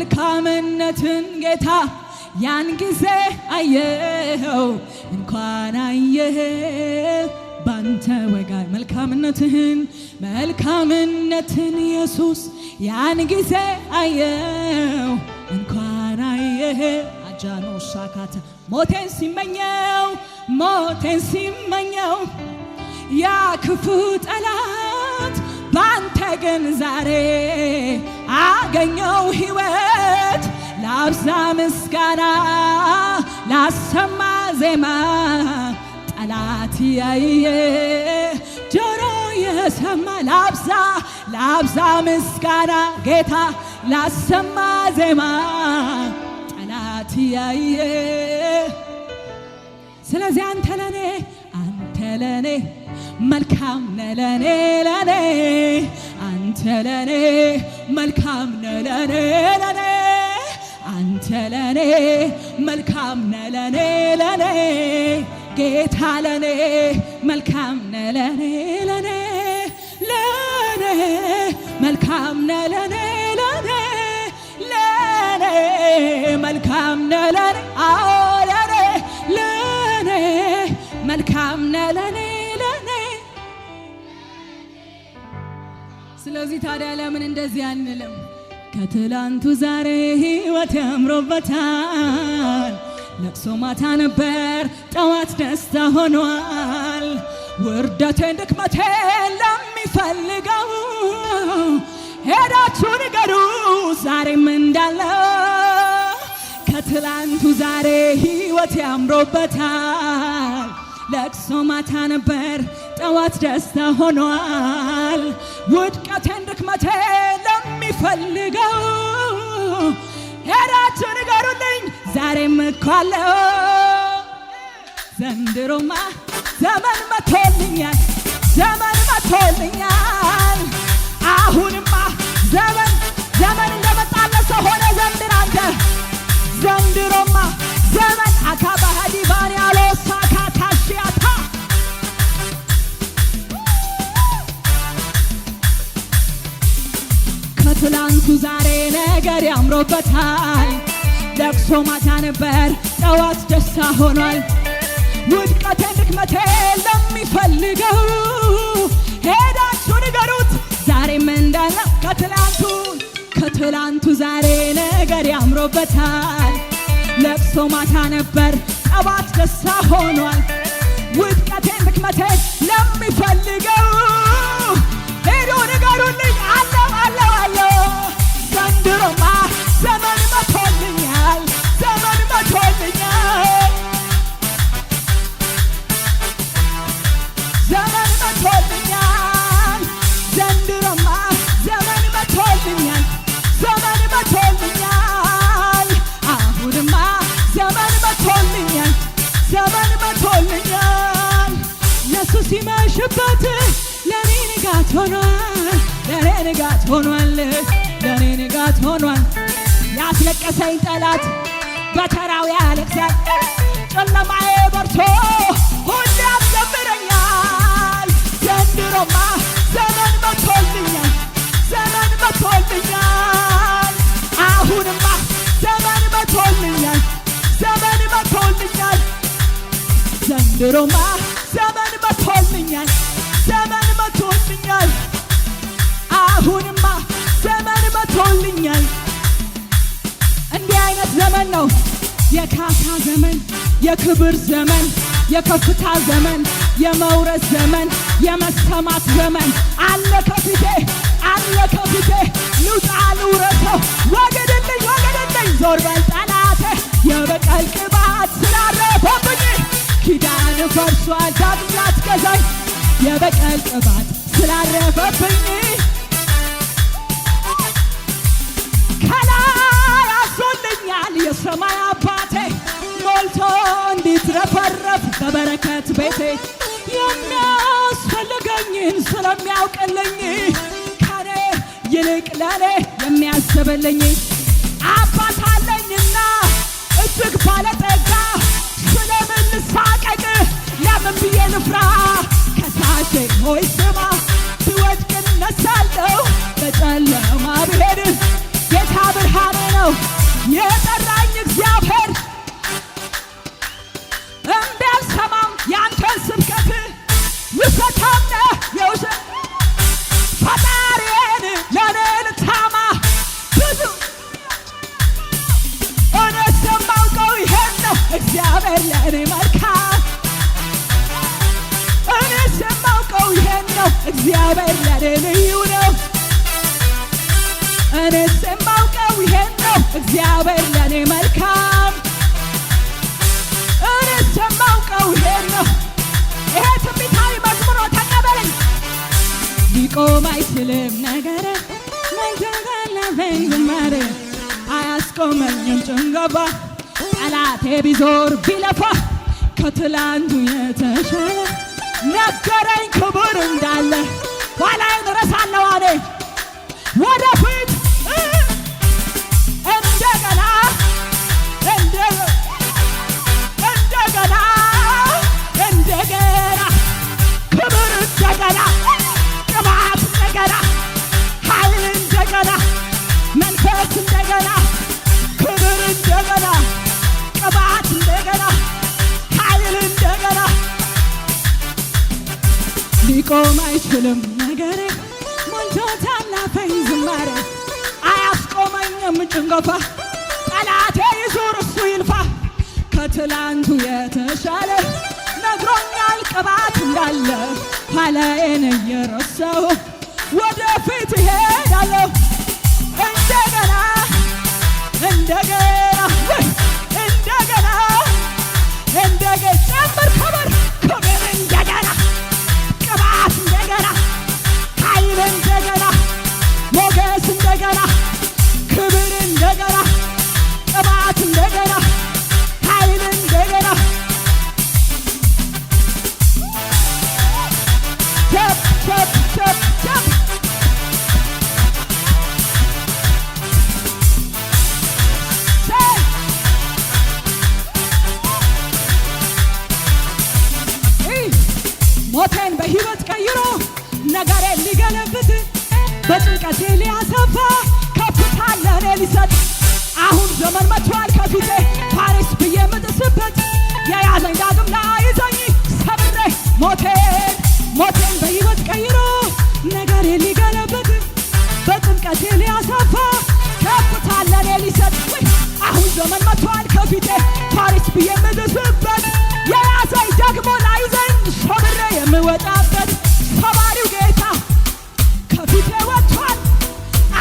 መልካምነትን ጌታ ያን ጊዜ አየኸው እንኳን አየኸው ባንተ ወጋይ መልካምነትን ኢየሱስ ያን ጊዜ አየኸው እንኳን አየኸው አጃኖ ሻካተ ሞቴን ሲመኘው ያ ክፉ ጠላት ባንተ ግን ዛሬ አገኘው ሕይወት ላብዛ ምስጋና ላሰማ ዜማ ጠላት ያየ ጆሮ የሰማ ላብዛ ምስጋና ጌታ ላሰማ ዜማ ጠላት ያየ ስለዚህ አንተ ለኔ መልካም ነህ ለኔ አንተ ለኔ መልካም ነህ ለኔ አንተ ለኔ መልካም ነህ ለኔ ጌታ ለኔ መልካም ነህ ለኔ መልካም ነህ ለኔ መልካም ነህ ለኔ አዎ ለኔ መልካም ነህ ለኔ ስለዚህ ታዲያ ለምን እንደዚህ አንልም? ከትላንቱ ዛሬ ሕይወት ያምሮበታል። ለቅሶ ማታ ነበር ጠዋት ደስታ ሆኗል። ውርደቴን ድክመቴን ለሚፈልገው ሄዳችሁ ንገሩ ዛሬም እንዳለው ከትላንቱ ዛሬ ሕይወት ያምሮበታል። ለቅሶ ማታ ነበር ጠዋት ደስታ ሆኗል። ውድቀቴን ድክመቴን ለሚፈልገው ሄዳችሁ ንገሩልኝ ዛሬም እኮ አለው። ዘንድሮማ ዘመን መቶልኛል አሁንማ ዘመን እንደመጣለት ሰው ሆነ ዘንድሮማ ዘመን አካባሃዲ ባን ያለው ሳካታሽያታ ከትላንቱ ዛሬ ነገር ያምሮበታል። ለቅሶ ማታ ነበር ጠዋት ደስታ ሆኗል። ውድቀቴን ድክመቴን ለሚፈልገው ሄዳችሁ ንገሩት ዛሬም እንዳለ ከትላንቱ ዛሬ ነገር ያምሮበታል። ለቅሶ ማታ ነበር ጠዋት ደስታ ሆኗል። ውድቀቴን ድክመቴን ለሚፈልገው ሄዶ ንገሩልኝ አለው ዘንድሮማ ዘመን መቶልኛል ዘንድሮማ ዘመን መቶልኛል አሁንማ ዘመን መቶልኛል ለሱ ሲመሽበት ለኔ ንጋት ሆኗል ያስለቀሰኝ ጠላት በተራው ያለቅሳል። ጨለማዬ በርቶ ሁሌ ያስዘምረኛል። ዘንድሮማ ዘመን መቶልኛል አሁንማ ዘመን መቶልኛል ዘንድሮማ ዘመን መቶልኛል አሁንማ ዘመን መቶልኛል። እንዲህ አይነት ዘመን ነው የካሳ ዘመን፣ የክብር ዘመን፣ የከፍታ ዘመን፣ የመውረስ ዘመን፣ የመሰማት ዘመን አለ ከፊቴ ልውጣ ልውረሰው ወገድልኝ ዞር በል ጠላቴ የበቀል ቅባት ስላረፈብኝ ኪዳን ፈርሷል ዳግም ላትገዛኝ የበቀል ቅባት ስላረፈብኝ ከላይ አዞልኛል የሰማይ አባቴ ሞልቶ እንዲትረፈረፍ በበረከት ቤቴ የሚያስፈልገኝን ስለሚያውቅልኝ ከኔ ይልቅ ለኔ የሚያስብልኝ አባት አለኝና እጅግ ባለጠጋ ስለምን ልሳቀቅ ለምን ብዬ ልፍራ ከሳሼ ሆይ ስማ ብወድቅ እነሳለሁ በጨለማ ብሄድ ጌታ ብርሃኔ ነው እግዚአብሔር ለኔ ልዩ ነው። እኔስ የማውቀው ይሄን ነው እግዚአብሔር ለኔ መልካም። እኔስ የማውቀው ይሄን ነው። ይሄ ትንቢታዊ መዝሙር ነው፣ ተቀበለኝ። ሊቆም አይችልም ነገሬ መንገዳለፈኝ ዝማሬ አያስቆመኝም ጭንገፋ። ጠላቴ ቢዞር ቢለፋ ከትላንቱ የተሻለ ነገረኝ ክብር እንዳለ። ኋላዬን እረሳለሁ አለ ወደፊት እንደገና እንደገና ክብር እንደገና ቅባት እንደገና ኃይል እንደገና መንፈስ እንደገና ክብር እንደገና ቅባት እንደገና ኃይል እንደገና። ሊቆም አይችልም ነገሬ ሞልቶታል አፌን ዝማሬ አያስቆመኝም ጭንገፋ። ጠላቴ ይዙር እሱ ይልፋ ከትላንቱ የተሻለ ነግሮኛል ቅባት እንዳለ። ኋላዬን እየረሳሁ ወደፊት እሄዳለሁ እንደገና እንደገና እንደገና እንደገና ጨምር ክብር ክብር እንደገና ቅባት እንደገና ኃይል እንደገና ሞገስ እንደገና ክብር እንደገና ቅባት እንደገና ኃይል እንደገና ቸፕ ቸፕ ቸፕ ቸፕ ሞቴን በሕይወት ቀይሮ ነገሬን ሊገለብጥ በጭንቀቴ ሊያሰፋ ከፍታ ለእኔ ሊሰጥ አሁን ዘመን መጥቷል ከፊቴ ፓሪስ ብዬ የምጥስበት የያዘኝ ዳግም ላይዘኝ ሰብሬ ሞቴን በሕይወት ቀይሮ ነገሬን ሊገለብጥ በጭንቀቴ ሊያሰፋ ከፍታ ለእኔ ሊሰጥ አሁን ዘመን መጥቷል ከፊቴ ፓሪስ ብዬ የምጥስበት የያዘኝ ደግሞ ላይዘኝ ሰብሬ የምወጣበት ሰባሪው ጌታ ከፊቴ ወጥቷል።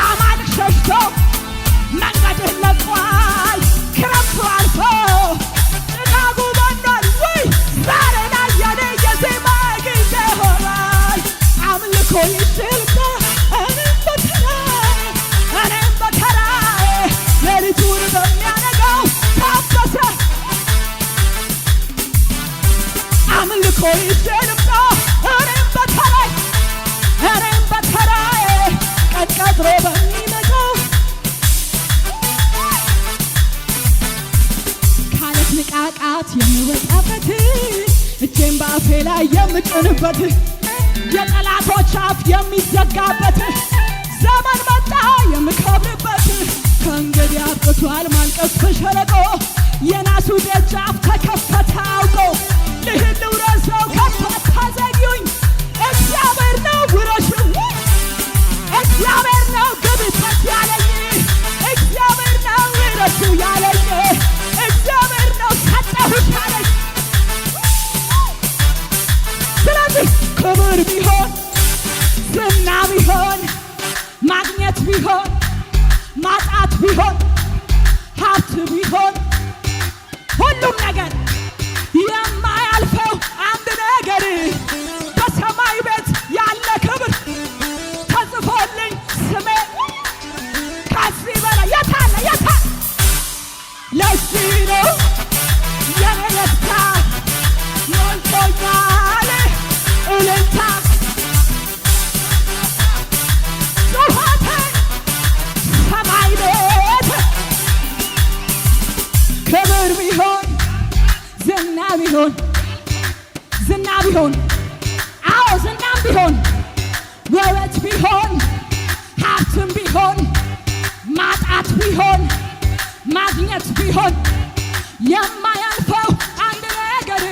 አማልክ ሸሽቶ መንገድን ለቋል። ክረምቱ አልፎ ጭጋጉ በኗል። ወይ ዛሬ ላይ የኔ የዜማ ጊዜ ሆኗል። አምልኮ ይሽልታ እኔም በተራዬ ሌሊቱን በሚያነጋው ታበሰ አምልኮ ይሽልታ እኔም በተራዬ ቀን ቀጥሮ በሚመጣው ካለት ንቃቃት የምወጣበት እጄን በአፌ ላይ የምጭንበት የጠላቶች አፍ የሚዘጋበት ዘመን መጣ የምከብርበት። ከእንግዲህ አብቅቷል ማልቀስ በሸለቆ የናሱ ደጃፍ ተከፈተ አውቆ ልሂድ ልውረሰው ከቶ አታዘግዩኝ። እግዚአብሔር ነው ውረሽው እግዚአብሔር ነው ግብተት ያለኝ እግዚአብሔር ነው ውረሽው ያለኝ እግዚአብሔር ነው ሰጠሁሽ ያለኝ። ስለዚህ ክብር ቢሆን ዝና ቢሆን ማግኘት ቢሆን ማጣት ቢሆን ሀብት ቢሆን ሁሉም ነገር የማያልፈው አንድ ነገር በሰማይ ቤት ያለ ክብር ተጽፎልኝ ስሜ ከዚህ በላይ የታለ ለዚህ ነው የኔ ደስታ ሞልቶኛል እልልታ ጩኸቴ ሰማይ ቤት ክብር ቢሆን ዝና ቢሆን አዎ ዝናም ቢሆን ውበት ቢሆን ሀብትም ቢሆን ማጣት ቢሆን ማግኘት ቢሆን የማያልፈው አንድ ነገር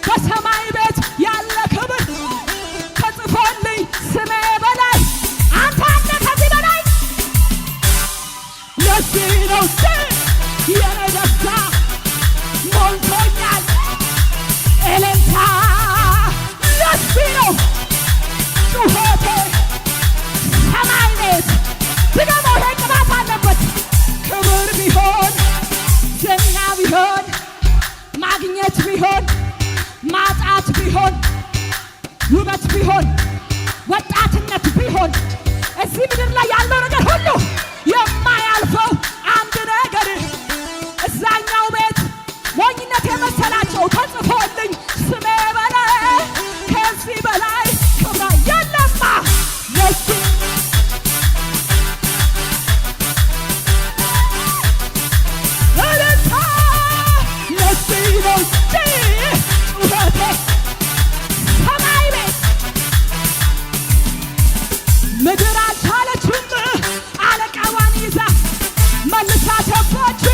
በሰማይ ቤት ያለ ክብር ተጽፎልኝ ስሜ በላይ አንተ አለ ከዚህ በላይ ለዚህ ነው የኔ ደስታ ሞልቶኛል እልልታ ለዚህ ነው ወዳጄ